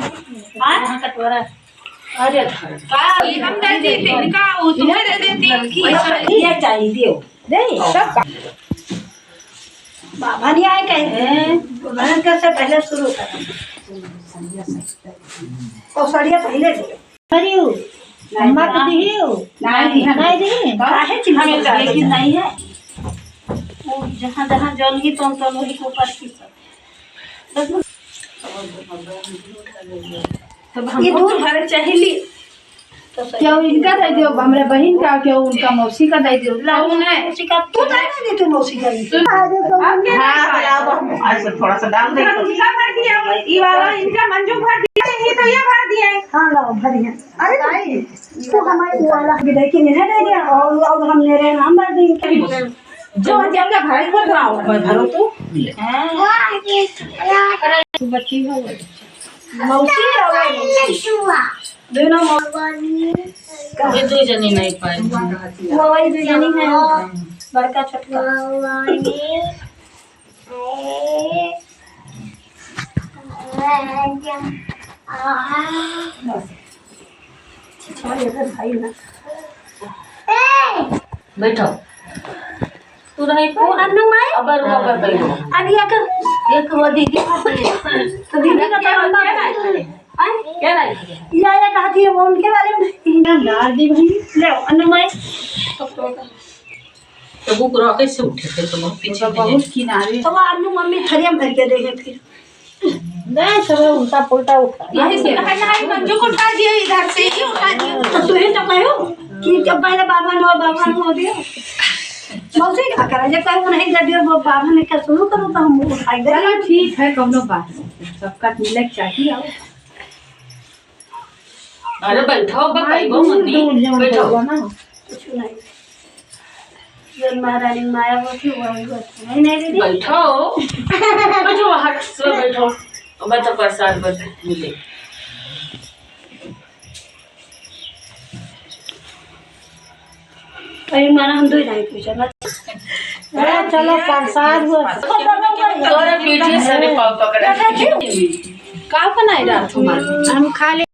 हां कटोरा। अरे का ये हम दे देते इनका वो तुम्हें दे देती ये चाहिए दे सब बाबा नहीं आए कहे भगवान का से पहले शुरू करें तो सड़िया पहले दे अरे अम्मा को दियो नहीं दी काहे चिल्ला लेकिन नहीं है वो जहां जहां जलगी तो वही को ऊपर की सब ये दूर भर चाहिए तो क्या इनका दे दियो हमारे बहन का क्या उनका मौसी का दे दियो लाऊ ने मौसी का तू दे दे तू मौसी का हां ऐसे थोड़ा सा डाल दे इनका भर दिया ये वाला इनका मंजू भर दिया ये तो ये भर दिया हां लाओ भरिया अरे भाई तो हमारे वाला भी देखिए नहीं दे दिया और हम मेरे नाम भर देंगे जो जगह भाई को भरो तू हां तू बच्ची हो मौसी आवे दोनों ये दो जनी नहीं पाए वो वही दो जनी है बड़का छोटका भाई ना बैठो तू रही को अन्नू माई अबर बैठो अब एक वो दीदी तो दीदी का क्या होता क्या या कहती है वो उनके बारे में डाल दी भाई ले अन्नमय तो वो रॉकेट से उठे थे तो पीछे बहुत किनारे तो वो अन्नू मम्मी थरिया भर के देंगे फिर नहीं सब उल्टा पुल्टा उठा यही से नहीं मंजू को उठा दिए इधर से ही उठा दिए तो तू ही तो कहो कि जब पहले बाबा हो दिया मौसी क्या करा जब कहो नहीं जब वो बाबा ने क्या शुरू करो तो हम उठाई दे चलो ठीक है कौनो बात सबका मिलक चाहिए आओ अरे बैठो बकाइबो मम्मी बैठो कुछ नहीं जन महारानी मायावती हुआ नहीं दीदी बैठो बैठो बाहर सब बैठो बच्चा प्रसाद मिले अरे माना हम दो ही नहीं पूछा चलो प्रसाद हुआ तोरे पीछे से पाव पकड़ा का बनाई रहा तुम हम खा ले